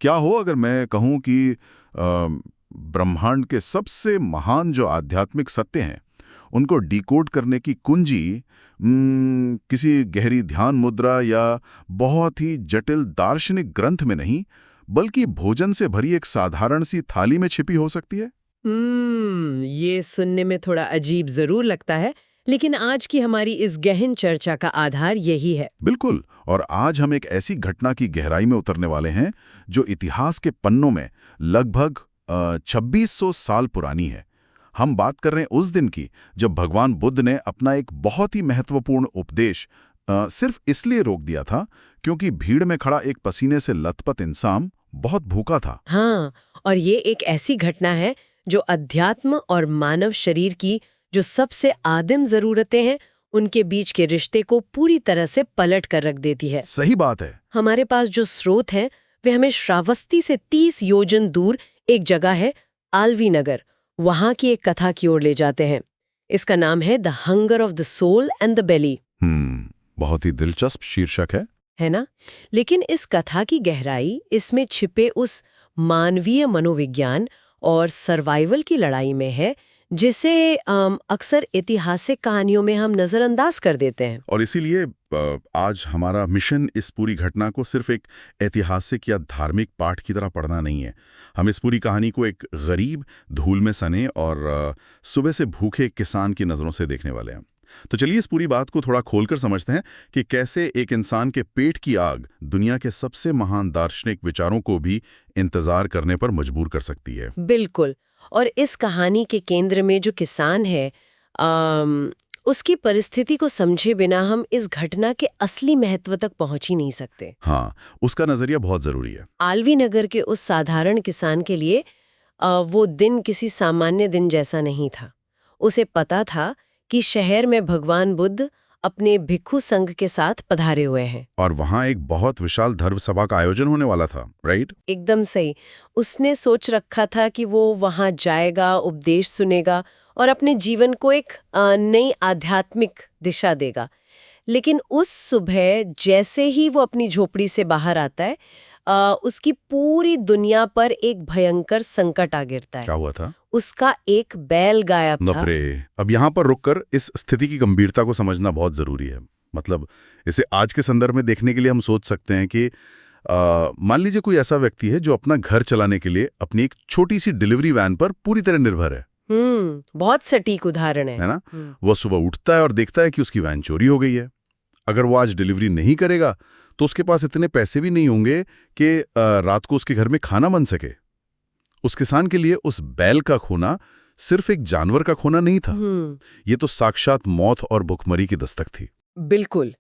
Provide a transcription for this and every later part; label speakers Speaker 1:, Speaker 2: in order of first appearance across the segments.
Speaker 1: क्या हो अगर मैं कहूं कि ब्रह्मांड के सबसे महान जो आध्यात्मिक सत्य हैं उनको डिकोड करने की कुंजी किसी गहरी ध्यान मुद्रा या बहुत ही जटिल दार्शनिक ग्रंथ में नहीं, बल्कि भोजन से भरी एक साधारण सी थाली में छिपी हो सकती है?
Speaker 2: ये सुनने में थोड़ा अजीब जरूर लगता है, लेकिन आज की हमारी इस गहन चर्चा का आधार यही है।
Speaker 1: बिल्कुल। और आज हम एक ऐसी घटना की गहराई में उतरने वाले हैं जो इतिहास के पन्नों में लगभग 2600 साल पुरानी है। हम बात कर रहे हैं उस दिन की जब भगवान बुद्ध ने अपना एक बहुत ही महत्वपूर्ण उपदेश सिर्फ इसलिए रोक दिया था क्योंकि भीड़ में खड़ा एक पसीने से लथपथ इंसान बहुत भूखा था।
Speaker 2: हाँ, और ये एक ऐसी घटना है जो अध्यात्म और मानव शरीर की जो सबसे आदिम जरूरतें हैं उनके बीच के रिश्ते को पूरी तरह से पलट कर रख देती है।
Speaker 1: सही बात है।
Speaker 2: हमारे पास जो स्रोत है वे हमें श्रावस्ती से 30 योजन दूर एक जगह है आल्वी नगर, वहां की एक कथा की ओर ले जाते हैं। इसका नाम है the hunger of the soul and the belly.
Speaker 1: बहुत ही दिलचस्प शीर्षक
Speaker 2: है ना? लेकिन इस कथा की गहराई इसमें छिपे उस मानवीय मनोविज्ञान और सर्वाइवल की लड़ाई में है जिसे अक्सर ऐतिहासिक कहानियों में हम नजरअंदाज कर देते हैं।
Speaker 1: और इसीलिए आज हमारा मिशन इस पूरी घटना को सिर्फ एक ऐतिहासिक या धार्मिक पाठ की तरह पढ़ना नहीं है। हम इस पूरी कहानी को एक गरीब, धूल में सने और सुबह से भूखे किसान की नज़रों से देखने वाले हैं। तो चलिए इस पूरी बात को थोड़ा खोलकर समझते हैं कि कैसे एक इंसान के पेट की आग दुनिया के सबसे महान दार्शनिक विचारों को भी इंतजार करने पर मजबूर कर सकती है।
Speaker 2: बिल्कुल। और इस कहानी के केंद्र में जो किसान है, उसकी परिस्थिति को समझे बिना हम इस घटना के असली महत्व तक पहुंच ही नहीं सकते।
Speaker 1: हाँ, उसका नजरिया बहुत जरूरी है।
Speaker 2: आल्वी नगर के उस साधारण किसान के लिए वो दिन किसी सामान्य दिन जैसा नहीं था। उसे पता था कि शहर में भगवान बुद्ध अपने भिक्षु संघ के साथ पधारे हुए हैं
Speaker 1: और वहां एक बहुत विशाल धर्म सभा का आयोजन होने वाला था, राइट?
Speaker 2: एकदम सही। उसने सोच रखा था कि वो वहां जाएगा, उपदेश सुनेगा और अपने जीवन को एक नई आध्यात्मिक दिशा देगा। लेकिन उस सुबह जैसे ही वो अपनी झोपड़ी से बाहर आता है, उसकी पूरी दुनिया पर एक भयंकर संकट आ गिरता है।
Speaker 1: क्या हुआ था?
Speaker 2: उसका एक बैल गायब था।
Speaker 1: अब यहाँ पर रुककर इस स्थिति की गंभीरता को समझना बहुत जरूरी है। मतलब इसे आज के संदर्भ में देखने के लिए हम सोच सकते हैं कि मान लीजिए कोई ऐसा व्यक्ति है जो अपना घर चलाने के लिए अपनी एक छोटी सी डिलीवरी वैन पर पूरी तरह निर्भर है।
Speaker 2: बहुत सटीक उदाहरण है
Speaker 1: ना? वो सुबह उठता है और देखता है कि उसकी वैन चोरी हो गई है। अगर वो आज डिलीवरी नहीं करेगा तो उसके पास इतने पैसे भी नहीं होंगे कि रात को उसके घर में खाना बन सके। उस किसान के लिए उस बैल का खोना सिर्फ एक जानवर का खोना नहीं था, ये तो साक्षात मौत और भुखमरी की दस्तक थी।
Speaker 2: बिल्कुल।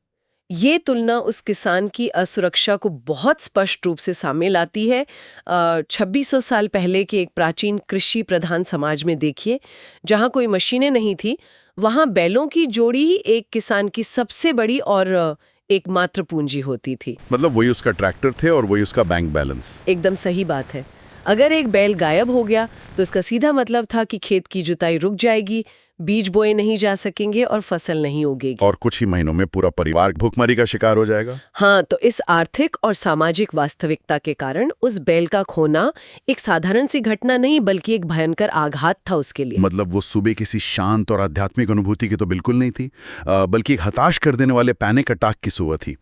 Speaker 2: ये तुलना उस किसान की असुरक्षा को बहुत स्पष्ट रूप से सामने लाती है। 2600 साल पहले के एक प्राचीन कृषि प्रधान समाज में देखिए, जहां कोई मशीनें नहीं थी, वहां बैलों की जोड़ी ही एक किसान की सबसे बड़ी और एकमात्र पूंजी होती थी।
Speaker 1: मतलब वही उसका ट्रैक्टर थे और वही उसका बैंक बैलेंस।
Speaker 2: एकदम सही बात है। अगर एक बैल गायब हो गया तो इसका सीधा मतलब था कि खेत की जुताई रुक जाएगी, बीज बोए नहीं जा सकेंगे और फसल नहीं उगेगी।
Speaker 1: और कुछ ही महीनों में पूरा परिवार भूखमरी का शिकार हो जाएगा।
Speaker 2: हाँ, तो इस आर्थिक और सामाजिक वास्तविकता के कारण उस बैल का खोना एक साधारण सी घटना नहीं बल्कि एक भयंकर आघात था उसके लिए।
Speaker 1: मतलब वो सुबह किसी शांत और आध्यात्मिक अनुभूति की तो बिल्कुल नहीं थी, बल्कि एक हताश कर देने वाले पैनिक अटैक की सुबह थी।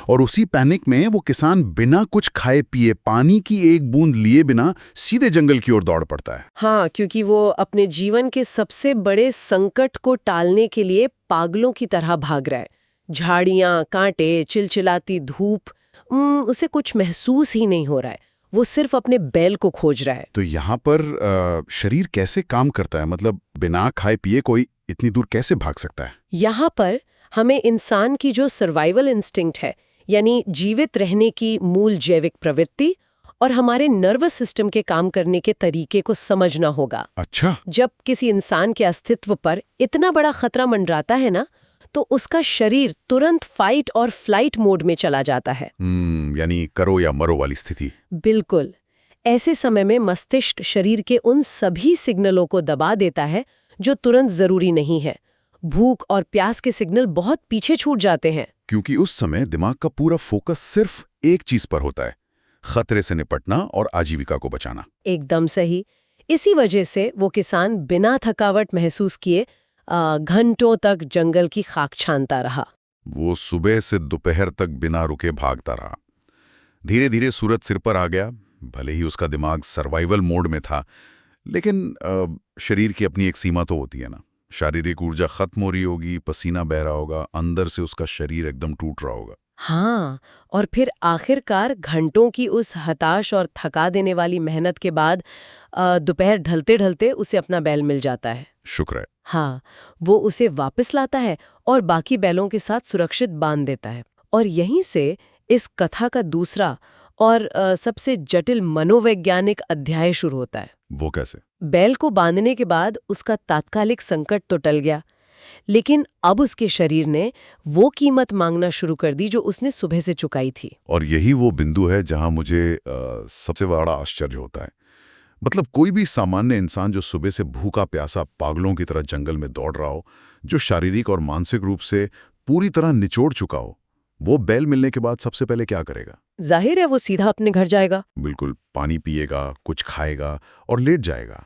Speaker 1: और उसी पैनिक में वो किसान बिना कुछ खाए पिए, पानी की एक बूंद लिए बिना सीधे जंगल की ओर दौड़ पड़ता है।
Speaker 2: हाँ, क्योंकि वो अपने जीवन के सबसे बड़े संकट को टालने के लिए पागलों की तरह भाग रहा है। झाड़ियां, कांटे, चिलचिलाती धूप, उसे कुछ महसूस ही नहीं हो रहा है। वो सिर्फ अपने बैल को खोज रहा है।
Speaker 1: तो यहाँ पर शरीर कैसे काम करता है? मतलब बिना खाए पिए कोई इतनी दूर कैसे भाग सकता है?
Speaker 2: यहाँ पर हमें इंसान की जो सर्वाइवल इंस्टिंक्ट है, यानी जीवित रहने की मूल जैविक प्रवृत्ति और हमारे नर्वस सिस्टम के काम करने के तरीके को समझना होगा।
Speaker 1: अच्छा।
Speaker 2: जब किसी इंसान के अस्तित्व पर इतना बड़ा खतरा मंडराता है ना, तो उसका शरीर तुरंत फाइट और फ्लाइट मोड में चला जाता है।
Speaker 1: यानी करो या मरो वाली स्थिति।
Speaker 2: बिल्कुल। ऐसे समय में मस्तिष्क शरीर के उन सभी सिग्नलों को दबा देता है जो तुरंत जरूरी नहीं है। भूख और प्यास के सिग्नल बहुत पीछे छूट जाते हैं,
Speaker 1: क्योंकि उस समय दिमाग का पूरा फोकस सिर्फ एक चीज पर होता है, खतरे से निपटना और आजीविका को बचाना।
Speaker 2: एकदम सही। इसी वजह से वो किसान बिना थकावट महसूस किए घंटों तक जंगल की खाक छानता रहा।
Speaker 1: वो सुबह से दोपहर तक बिना रुके भागता रहा। धीरे धीरे सूरज सिर पर आ गया। भले ही उसका दिमाग सर्वाइवल मोड में था, लेकिन शरीर की अपनी एक सीमा तो होती है ना। शारीरिक ऊर्जा खत्म हो रही होगी, पसीना बह रहा होगा, अंदर से उसका शरीर एकदम टूट रहा होगा।
Speaker 2: हाँ, और फिर आखिरकार घंटों की उस हताश और थका देने वाली मेहनत के बाद दोपहर ढलते ढलते उसे अपना बैल मिल जाता है।
Speaker 1: शुक्र है।
Speaker 2: हाँ, वो उसे वापस लाता है और बाकी बैलों के साथ सुरक्षित बांध देता है। और यहीं से इस कथा का दूसरा और सबसे जटिल मनोवैज्ञानिक अध्याय शुरू होता है।
Speaker 1: वो कैसे?
Speaker 2: बैल को बांधने के बाद उसका तात्कालिक संकट तो टल गया, लेकिन अब उसके शरीर ने वो कीमत मांगना शुरू कर दी जो उसने सुबह से चुकाई थी।
Speaker 1: और यही वो बिंदु है जहां मुझे सबसे बड़ा आश्चर्य होता है। मतलब कोई भी सामान्य इंसान जो सुबह से भूखा प्यासा पागलों की तरह जंगल में दौड़ रहा हो, जो शारीरिक और मानसिक रूप से पूरी तरह निचोड़ चुका हो, वो बैल मिलने के बाद सबसे पहले क्या करेगा?
Speaker 2: जाहिर है वो सीधा अपने घर जाएगा।
Speaker 1: बिल्कुल, पानी पिएगा, कुछ खाएगा और लेट जाएगा।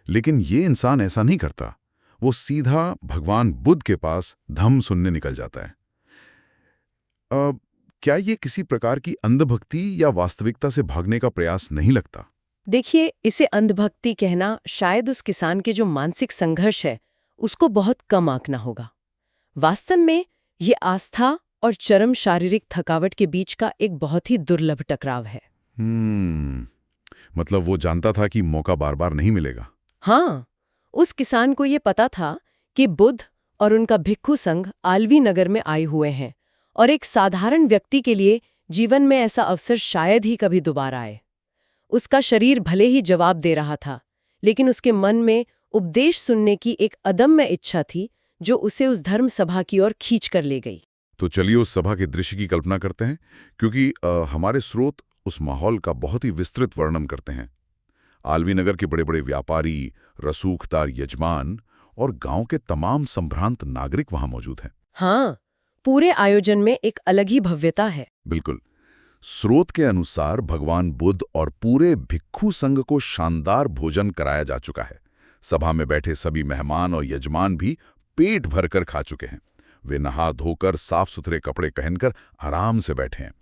Speaker 1: लेकिन ये इंसान ऐसा नहीं करता। वो सीधा भगवान बुद्ध के पास धम्म सुनने निकल जाता है। क्या ये किसी प्रकार की अंधभक्ति या वास्तविकता से भागने का प्रयास नहीं लगता?
Speaker 2: देखिए, इसे अंधभक्ति कहना शायद उस किसान के जो मानसिक संघर्ष है उसको बहुत कम आंकना होगा। वास्तव में ये आस्था और चरम शारीरिक थकावट के बीच का एक बहुत ही दुर्लभ टकराव है।
Speaker 1: मतलब वो जानता था कि मौका बार बार नहीं मिलेगा।
Speaker 2: हाँ, उस किसान को ये पता था कि बुद्ध और उनका भिक्खु संघ आलवी नगर में आए हुए हैं और एक साधारण व्यक्ति के लिए जीवन में ऐसा अवसर शायद ही कभी दोबारा आए। उसका शरीर भले ही जवाब दे रहा था, लेकिन उसके मन में उपदेश सुनने की एक अदम्य इच्छा थी जो उसे उस धर्म सभा की ओर खींच कर ले गई।
Speaker 1: तो चलिए उस सभा के दृश्य की कल्पना करते हैं, क्योंकि हमारे स्रोत उस माहौल का बहुत ही विस्तृत वर्णन करते हैं। आलवी नगर के बड़े बड़े व्यापारी, रसूखदार यजमान और गांव के तमाम संभ्रांत नागरिक वहां मौजूद हैं।
Speaker 2: हाँ, पूरे आयोजन में एक अलग ही भव्यता है।
Speaker 1: बिल्कुल। स्रोत के अनुसार भगवान बुद्ध और पूरे भिक्खु संघ को शानदार भोजन कराया जा चुका है। सभा में बैठे सभी मेहमान और यजमान भी पेट भरकर खा चुके हैं। वे नहा धोकर साफ सुथरे कपड़े पहनकर आराम से बैठे हैं।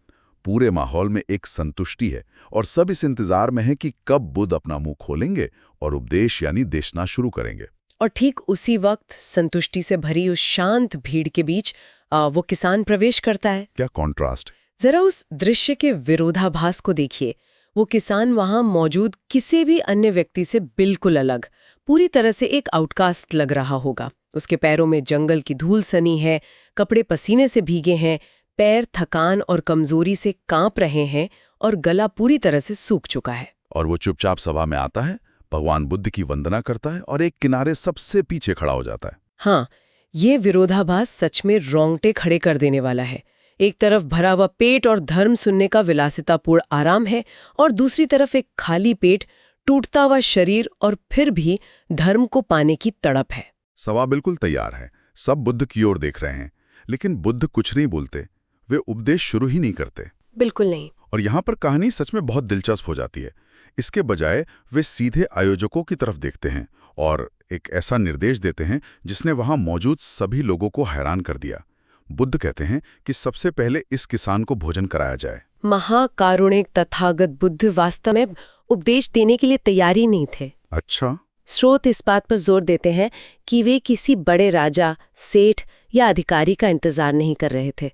Speaker 1: पूरे माहौल में एक संतुष्टि है और सब इस इंतजार में है कि कब बुद्ध अपना मुंह खोलेंगे और उपदेश यानी देशना शुरू करेंगे।
Speaker 2: और ठीक उसी वक्त संतुष्टि से भरी उस शांत भीड़ के बीच वो किसान प्रवेश करता है।
Speaker 1: क्या कॉन्ट्रास्ट!
Speaker 2: जरा उस दृश्य के विरोधाभास को देखिए। वो किसान वहां मौजूद किसी भी अन्य व्यक्ति से बिल्कुल अलग, पूरी तरह से एक आउटकास्ट लग रहा होगा। उसके पैरों में जंगल की धूल सनी है, कपड़े पसीने से भीगे हैं, पैर थकान और कमजोरी से कांप रहे हैं और गला पूरी तरह से सूख चुका है।
Speaker 1: और वो चुपचाप सभा में आता है, भगवान बुद्ध की वंदना करता है और एक किनारे सबसे पीछे खड़ा हो जाता है।
Speaker 2: हाँ, ये विरोधाभास सच में रोंगटे खड़े कर देने वाला है। एक तरफ भरा हुआ पेट और धर्म सुनने का विलासितापूर्ण आराम है और दूसरी तरफ एक खाली पेट, टूटता हुआ शरीर और फिर भी धर्म को पाने की तड़प है।
Speaker 1: सभा बिल्कुल तैयार है, सब बुद्ध की ओर देख रहे हैं, लेकिन बुद्ध कुछ नहीं बोलते। वे उपदेश शुरू ही नहीं करते।
Speaker 2: बिल्कुल नहीं।
Speaker 1: और यहाँ पर कहानी सच में बहुत दिलचस्प हो जाती है। इसके बजाय वे सीधे आयोजकों की तरफ देखते हैं और एक ऐसा निर्देश देते हैं जिसने वहां मौजूद सभी लोगों को हैरान कर दिया। बुद्ध कहते हैं कि सबसे पहले इस किसान को भोजन कराया जाए।
Speaker 2: महाकारुणिक तथागत बुद्ध वास्तव में उपदेश देने के लिए तैयार ही नहीं थे।
Speaker 1: अच्छा।
Speaker 2: स्रोत इस बात पर जोर देते हैं कि वे किसी बड़े राजा, सेठ या अधिकारी का इंतजार नहीं कर रहे थे।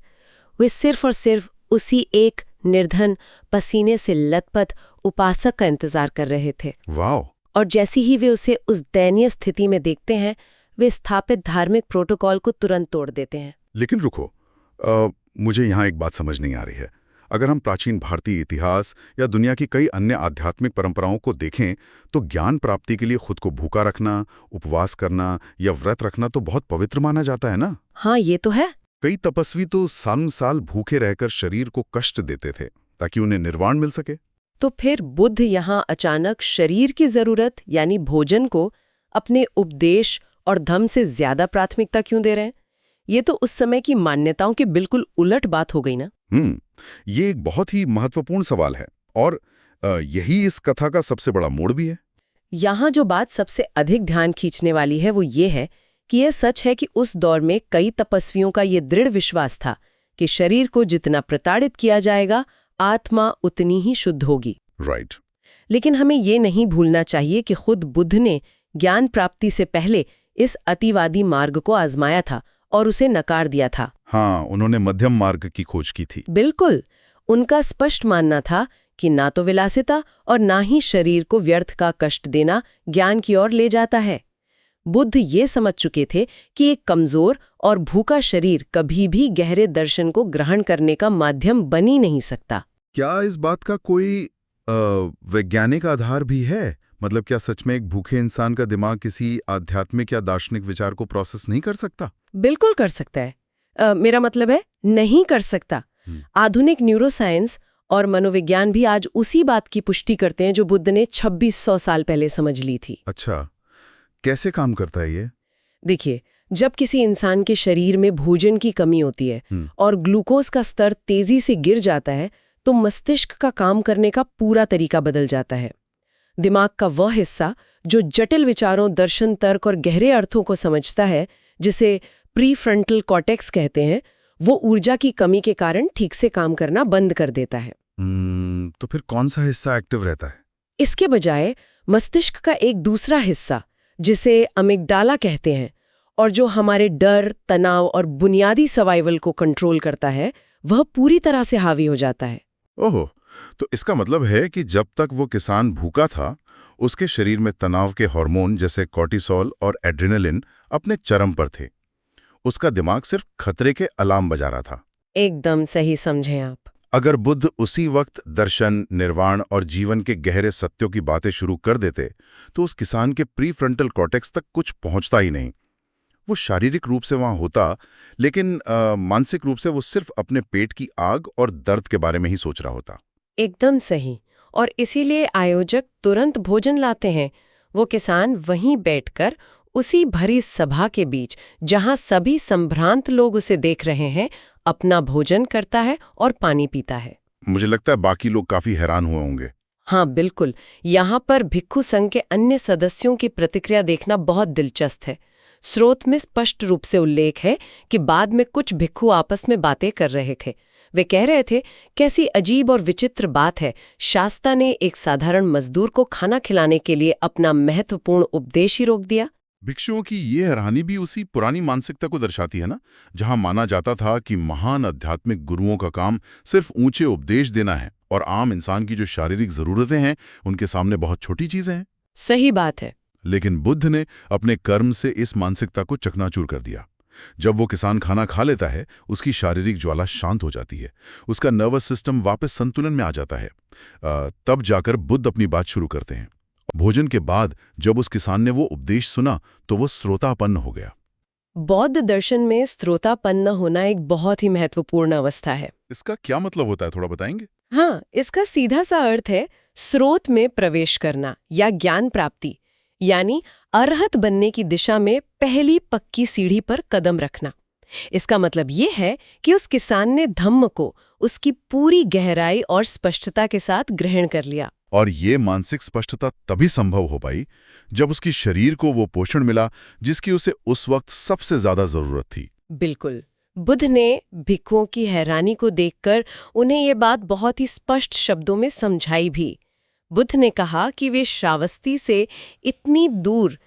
Speaker 2: वे सिर्फ और सिर्फ उसी एक निर्धन, पसीने से लथपथ उपासक का इंतजार कर रहे थे।
Speaker 1: वाह!
Speaker 2: और जैसे ही वे उसे उस दयनीय स्थिति में देखते हैं, वे स्थापित धार्मिक प्रोटोकॉल को तुरंत तोड़ देते हैं।
Speaker 1: लेकिन रुको, मुझे यहाँ एक बात समझ नहीं आ रही है। अगर हम प्राचीन भारतीय इतिहास या दुनिया की कई अन्य आध्यात्मिक परंपराओं को देखें, तो ज्ञान प्राप्ति के लिए खुद को भूखा रखना, उपवास करना या व्रत रखना तो बहुत पवित्र माना जाता है ना?
Speaker 2: हाँ, ये तो है।
Speaker 1: कई तपस्वी तो साल भूखे रहकर शरीर को कष्ट देते थे ताकि उन्हें निर्वाण मिल सके।
Speaker 2: तो फिर बुद्ध यहाँ अचानक शरीर की जरूरत यानी भोजन को अपने उपदेश और धर्म से ज्यादा प्राथमिकता क्यों दे रहे हैं? ये तो उस समय की मान्यताओं के बिल्कुल उलट बात हो गई ना।
Speaker 1: ये एक बहुत ही महत्वपूर्ण सवाल है और यही इस कथा का सबसे बड़ा मोड़ भी है।
Speaker 2: यहाँ जो बात सबसे अधिक ध्यान खींचने वाली है वो ये है कि यह सच है कि उस दौर में कई तपस्वियों का ये दृढ़ विश्वास था कि शरीर को जितना प्रताड़ित किया जाएगा, आत्मा उतनी ही शुद्ध होगी।
Speaker 1: राइट।
Speaker 2: लेकिन हमें ये नहीं भूलना चाहिए कि खुद बुद्ध ने ज्ञान प्राप्ति से पहले इस अतिवादी मार्ग को आजमाया था और उसे नकार दिया था।
Speaker 1: हाँ, उन्होंने मध्यम मार्ग की खोज की थी।
Speaker 2: बिल्कुल। उनका स्पष्ट मानना था कि ना तो विलासिता और ना ही शरीर को व्यर्थ का कष्ट देना ज्ञान की ओर ले जाता है। बुद्ध ये समझ चुके थे कि एक कमजोर और भूखा शरीर कभी भी गहरे दर्शन को ग्रहण करने का माध्यम बन ही नहीं सकता।
Speaker 1: क्या इस बात का कोई वैज्ञानिक आधार भी है? मतलब क्या सच में एक भूखे इंसान का दिमाग किसी आध्यात्मिक या दार्शनिक विचार को प्रोसेस नहीं कर सकता?
Speaker 2: बिल्कुल कर सकता है। मेरा मतलब है नहीं कर सकता। आधुनिक न्यूरोसाइंस और मनोविज्ञान भी आज उसी बात की पुष्टि करते हैं जो बुद्ध ने 2600 साल पहले समझ ली थी।
Speaker 1: अच्छा, कैसे काम करता है ये?
Speaker 2: देखिए, जब किसी इंसान के शरीर में भोजन की कमी होती है और ग्लूकोज का स्तर तेजी से गिर जाता है, तो मस्तिष्क का काम करने का पूरा तरीका बदल जाता है। दिमाग का वह हिस्सा जो जटिल विचारों, दर्शन, तर्क और गहरे अर्थों को समझता है, जिसे प्रीफ्रंटल कॉर्टेक्स कहते हैं, वो ऊर्जा की कमी के कारण ठीक से काम करना बंद कर देता है।
Speaker 1: तो फिर कौन सा हिस्सा एक्टिव रहता है?
Speaker 2: इसके बजाय मस्तिष्क का एक दूसरा हिस्सा, जिसे अमिगडाला कहते हैं, और जो हमारे डर, तनाव और बुनियादी सर्वाइवल को कंट्रोल करता है, वह पूरी तरह से हावी हो जाता है।
Speaker 1: ओहो, तो इसका मतलब है कि जब तक वो किसान भूखा था, उसके शरीर में तनाव के हार्मोन जैसे कॉर्टिसोल और एड्रेनालिन अपने चरम पर थे। उसका दिमाग सिर्फ खतरे के अलार्म बजा रहा था।
Speaker 2: एकदम सही समझे आप।
Speaker 1: अगर बुद्ध उसी वक्त दर्शन, निर्वाण और जीवन के गहरे सत्यों की बातें शुरू कर देते, तो उस किसान के प्रीफ्रंटल कॉर्टेक्स तक कुछ पहुंचता ही नहीं। वो शारीरिक रूप से वहां होता, लेकिन मानसिक रूप से वो सिर्फ अपने पेट की आग और दर्द के बारे में ही सोच रहा होता।
Speaker 2: एकदम सही। और इसीलिए आयोजक तुरंत भोजन लाते हैं। वो किसान वहीं बैठकर उसी भरी सभा के बीच, जहां सभी संभ्रांत लोग उसे देख रहे हैं, अपना भोजन करता है और पानी पीता है।
Speaker 1: मुझे लगता है बाकी लोग काफी हैरान हुए होंगे।
Speaker 2: हाँ बिल्कुल। यहाँ पर भिक्षु संघ के अन्य सदस्यों की प्रतिक्रिया देखना बहुत दिलचस्प है। स्रोत में स्पष्ट रूप से उल्लेख है कि बाद में कुछ भिक्षु आपस में बातें कर रहे थे। वे कह रहे थे, कैसी अजीब और विचित्र बात है, शास्ता ने एक साधारण मजदूर को खाना खिलाने के लिए अपना महत्वपूर्ण उपदेश ही रोक दिया।
Speaker 1: भिक्षुओं की ये हैरानी भी उसी पुरानी मानसिकता को दर्शाती है ना, जहां माना जाता था कि महान आध्यात्मिक गुरुओं का काम सिर्फ ऊंचे उपदेश देना है और आम इंसान की जो शारीरिक जरूरतें हैं उनके सामने बहुत छोटी चीजें हैं।
Speaker 2: सही बात है।
Speaker 1: लेकिन बुद्ध ने अपने कर्म से इस मानसिकता को चकनाचूर कर दिया। जब वो किसान खाना खा लेता है, उसकी शारीरिक ज्वाला शांत हो जाती है, उसका नर्वस सिस्टम वापस संतुलन में आ जाता है। तब जाकर बुद्ध अपनी बात शुरू करते हैं। भोजन के बाद जब उस किसान ने वो उपदेश सुना, तो वो श्रोतापन्न हो गया।
Speaker 2: बौद्ध दर्शन में श्रोतापन्न होना एक बहुत ही महत्वपूर्ण अवस्था है।
Speaker 1: इसका क्या मतलब होता है, थोड़ा बताएंगे?
Speaker 2: हाँ, इसका सीधा सा अर्थ है स्रोत में प्रवेश करना या ज्ञान प्राप्ति, यानी अरहत बनने की दिशा में पहली पक्की सीढ़ी पर कदम रखना। इसका मतलब ये है कि उस किसान ने धम्म को उसकी पूरी गहराई और स्पष्टता के साथ ग्रहण कर लिया।
Speaker 1: और ये मानसिक स्पष्टता तभी संभव हो पाई जब उसकी शरीर को वो पोषण मिला जिसकी उसे उस वक्त सबसे ज्यादा जरूरत थी।
Speaker 2: बिल्कुल। बुद्ध ने भिक्षुओं की हैरानी को देखकर उन्हें ये बात बहुत ही स्पष्ट शब्दों में समझाई भी। बुद्ध ने कहा कि वे श्रावस्ती से इतनी दूर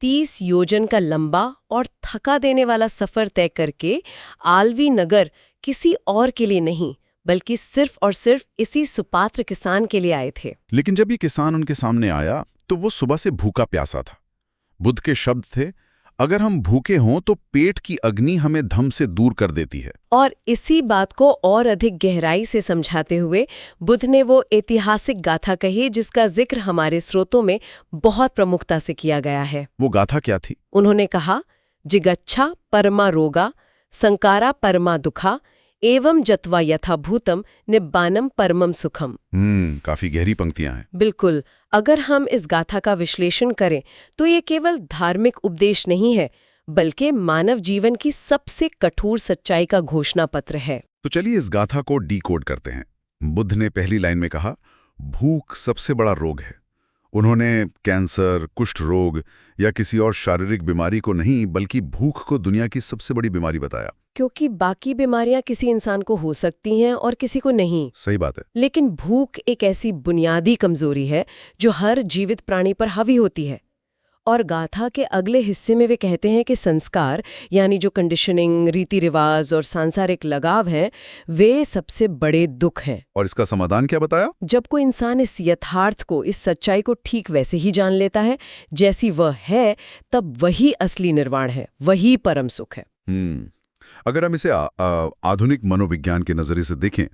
Speaker 2: 30 योजन का लंबा और थका देने वाला सफर तय करके आलवी नगर किसी और के लिए नहीं, बल्कि सिर्फ और सिर्फ इसी सुपात्र किसान के लिए आए थे।
Speaker 1: लेकिन जब ये किसान उनके सामने आया, तो वो सुबह से भूखा प्यासा था। बुद्ध के शब्द थे, अगर हम भूखे हों तो पेट की अग्नि हमें धम से दूर कर देती है।
Speaker 2: और इसी बात को और अधिक गहराई से समझाते हुए बुद्ध ने वो ऐतिहासिक गाथा कही जिसका जिक्र हमारे स्रोतों में बहुत प्रमुखता से किया गया है।
Speaker 1: वो गाथा क्या थी?
Speaker 2: उन्होंने कहा, जिगच्छा परमा रोगा संकारा परमा दुखा एवं जत्वा यथाभूतम निब्बानम परमम सुखम।
Speaker 1: काफी गहरी पंक्तियां हैं।
Speaker 2: बिल्कुल। अगर हम इस गाथा का विश्लेषण करें तो ये केवल धार्मिक उपदेश नहीं है, बल्कि मानव जीवन की सबसे कठोर सच्चाई का घोषणा पत्र है।
Speaker 1: तो चलिए इस गाथा को डीकोड करते हैं। बुद्ध ने पहली लाइन में कहा, भूख सबसे बड़ा रोग है। उन्होंने कैंसर, कुष्ठ रोग या किसी और शारीरिक बीमारी को नहीं, बल्कि भूख को दुनिया की सबसे बड़ी बीमारी बताया।
Speaker 2: क्योंकि बाकी बीमारियां किसी इंसान को हो सकती हैं और किसी को नहीं।
Speaker 1: सही बात है।
Speaker 2: लेकिन भूख एक ऐसी बुनियादी कमजोरी है जो हर जीवित प्राणी पर हावी होती है। और गाथा के अगले हिस्से में वे कहते हैं कि संस्कार यानी जो कंडीशनिंग, रीति रिवाज और सांसारिक लगाव हैं, वे सबसे बड़े दुख हैं।
Speaker 1: और इसका समाधान क्या बताया?
Speaker 2: जब कोई इंसान इस यथार्थ को, इस सच्चाई को ठीक वैसे ही जान लेता है जैसी वह है, तब वही असली निर्वाण है, वही परम सुख है।
Speaker 1: अगर हम इसे आधुनिक मनोविज्ञान के नजरिए से देखें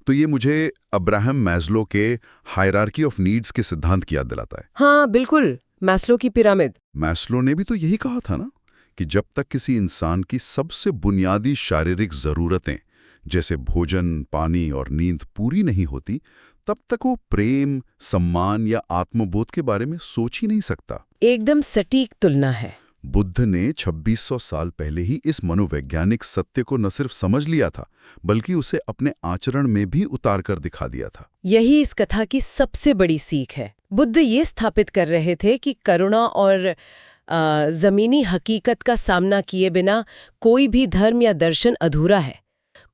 Speaker 1: तो ये मुझे अब्राहम मैस्लो के हायरार्की ऑफ नीड्स के सिद्धांत की याद दिलाता है।
Speaker 2: हाँ बिल्कुल, मैस्लो की पिरामिड।
Speaker 1: मैस्लो ने भी तो यही कहा था ना कि जब तक किसी इंसान की सबसे बुनियादी शारीरिक जरूरतें जैसे भोजन, पानी और नींद पूरी नहीं होती, तब तक वो प्रेम, सम्मान या आत्मबोध के बारे में सोच ही नहीं सकता।
Speaker 2: एकदम सटीक तुलना है।
Speaker 1: बुद्ध ने 2600 साल पहले ही इस मनोवैज्ञानिक सत्य को न सिर्फ समझ लिया था, बल्कि उसे अपने आचरण में भी उतार कर दिखा दिया था।
Speaker 2: यही इस कथा की सबसे बड़ी सीख है। बुद्ध ये स्थापित कर रहे थे कि करुणा और जमीनी हकीकत का सामना किए बिना कोई भी धर्म या दर्शन अधूरा है।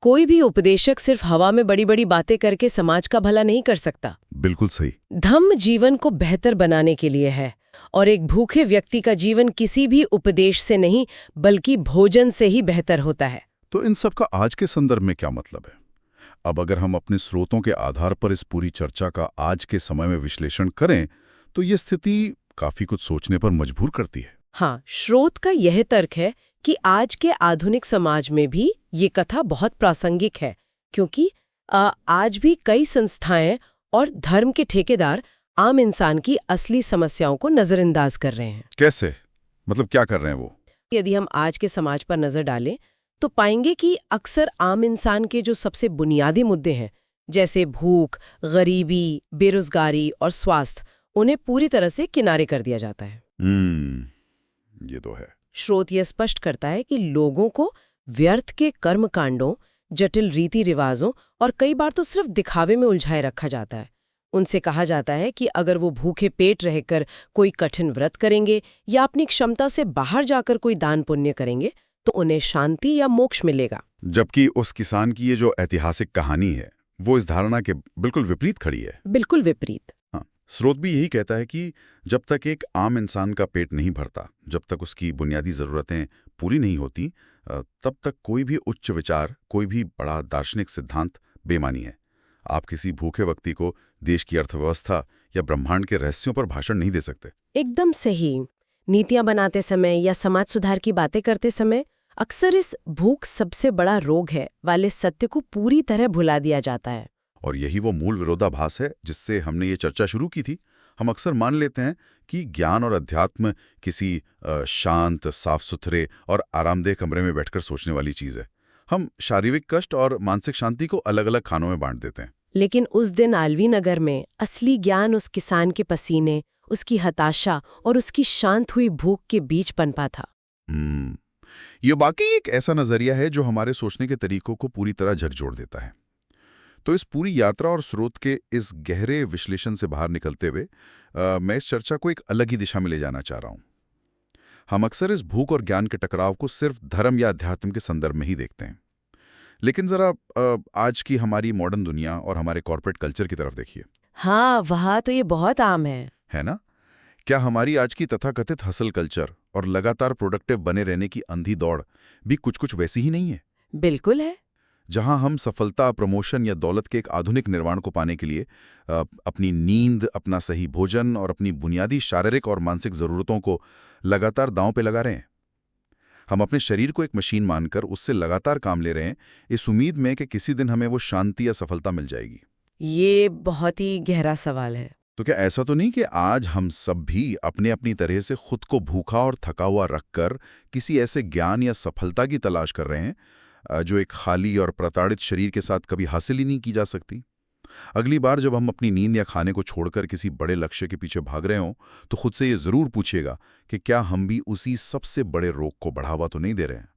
Speaker 2: कोई भी उपदेशक सिर्फ हवा में बड़ी बड़ी बातें करके समाज का भला नहीं कर सकता।
Speaker 1: बिल्कुल सही।
Speaker 2: धम्म जीवन को बेहतर बनाने के लिए है, और एक भूखे व्यक्ति का जीवन किसी भी उपदेश से नहीं, बल्कि भोजन से ही बेहतर होता है।
Speaker 1: तो इन सब का आज के संदर्भ में क्या मतलब है? अब अगर हम अपने स्रोतों के आधार पर इस पूरी चर्चा का आज के समय में विश्लेषण करें, तो ये स्थिति काफी कुछ सोचने पर मजबूर करती है।
Speaker 2: हाँ, स्रोत का यह तर्क है कि आज के आधुनिक समाज में भी ये कथा बहुत प्रासंगिक है, क्योंकि आज भी कई संस्थाएं और धर्म के ठेकेदार आम इंसान की असली समस्याओं को नजरअंदाज कर रहे हैं।
Speaker 1: कैसे? मतलब क्या कर रहे हैं वो?
Speaker 2: यदि हम आज के समाज पर नजर डालें तो पाएंगे कि अक्सर आम इंसान के जो सबसे बुनियादी मुद्दे हैं, जैसे भूख, गरीबी, बेरोजगारी और स्वास्थ्य, उन्हें पूरी तरह से किनारे कर दिया जाता है।
Speaker 1: ये तो है।
Speaker 2: स्रोत यह स्पष्ट करता है कि लोगों को व्यर्थ के कर्मकांडों, जटिल रीति रिवाजों और कई बार तो सिर्फ दिखावे में उलझाए रखा जाता है। उनसे कहा जाता है कि अगर वो भूखे पेट रहकर कोई कठिन व्रत करेंगे या अपनी क्षमता से बाहर जाकर कोई दान पुण्य करेंगे तो उन्हें शांति या मोक्ष मिलेगा।
Speaker 1: जबकि उस किसान की ये जो ऐतिहासिक कहानी है, वो इस धारणा के बिल्कुल विपरीत खड़ी है।
Speaker 2: बिल्कुल विपरीत।
Speaker 1: हाँ, स्रोत भी यही कहता है कि जब तक एक आम इंसान का पेट नहीं भरता, जब तक उसकी बुनियादी जरूरतें पूरी नहीं होती, तब तक कोई भी उच्च विचार, कोई भी बड़ा दार्शनिक सिद्धांत बेमानी है। आप किसी भूखे व्यक्ति को देश की अर्थव्यवस्था या ब्रह्मांड के रहस्यों पर भाषण नहीं दे सकते।
Speaker 2: एकदम सही। नीतियां बनाते समय या समाज सुधार की बातें करते समय अक्सर इस भूख सबसे बड़ा रोग है वाले सत्य को पूरी तरह भुला दिया जाता है।
Speaker 1: और यही वो मूल विरोधाभास है जिससे हमने ये चर्चा शुरू की थी। हम अक्सर मान लेते हैं कि ज्ञान और अध्यात्म किसी शांत, साफ सुथरे और आरामदेह कमरे में बैठकर सोचने वाली चीज है। हम शारीरिक कष्ट और मानसिक शांति को अलग अलग खानों में बांट देते हैं।
Speaker 2: लेकिन उस दिन आलवी नगर में असली ज्ञान उस किसान के पसीने, उसकी हताशा और उसकी शांत हुई भूख के बीच पनपा था।
Speaker 1: ये वाकई एक ऐसा नजरिया है जो हमारे सोचने के तरीकों को पूरी तरह झकझोर देता है। तो इस पूरी यात्रा और स्रोत के इस गहरे विश्लेषण से बाहर निकलते हुए मैं इस चर्चा को एक अलग ही दिशा में ले जाना चाह रहा हूं। हम अक्सर इस भूख और ज्ञान के टकराव को सिर्फ धर्म या अध्यात्म के संदर्भ में ही देखते हैं, लेकिन जरा आज की हमारी मॉडर्न दुनिया और हमारे कॉर्पोरेट कल्चर की तरफ देखिए।
Speaker 2: हाँ, वहाँ तो ये बहुत आम है
Speaker 1: ना? क्या हमारी आज की तथाकथित हसल कल्चर और लगातार प्रोडक्टिव बने रहने की अंधी दौड़ भी कुछ वैसी ही नहीं है?
Speaker 2: बिल्कुल है।
Speaker 1: जहां हम सफलता, प्रमोशन या दौलत के एक आधुनिक निर्माण को पाने के लिए अपनी नींद, अपना सही भोजन और अपनी बुनियादी शारीरिक और मानसिक जरूरतों को लगातार दांव पे लगा रहे हैं। हम अपने शरीर को एक मशीन मानकर उससे लगातार काम ले रहे हैं, इस उम्मीद में कि किसी दिन हमें वो शांति या सफलता मिल जाएगी।
Speaker 2: ये बहुत ही गहरा सवाल है।
Speaker 1: तो क्या ऐसा तो नहीं कि आज हम सब भी अपने अपनी तरह से खुद को भूखा और थका हुआ रखकर किसी ऐसे ज्ञान या सफलता की तलाश कर रहे हैं जो एक खाली और प्रताड़ित शरीर के साथ कभी हासिल ही नहीं की जा सकती? अगली बार जब हम अपनी नींद या खाने को छोड़कर किसी बड़े लक्ष्य के पीछे भाग रहे हों, तो खुद से ये जरूर पूछिएगा कि क्या हम भी उसी सबसे बड़े रोग को बढ़ावा तो नहीं दे रहे हैं।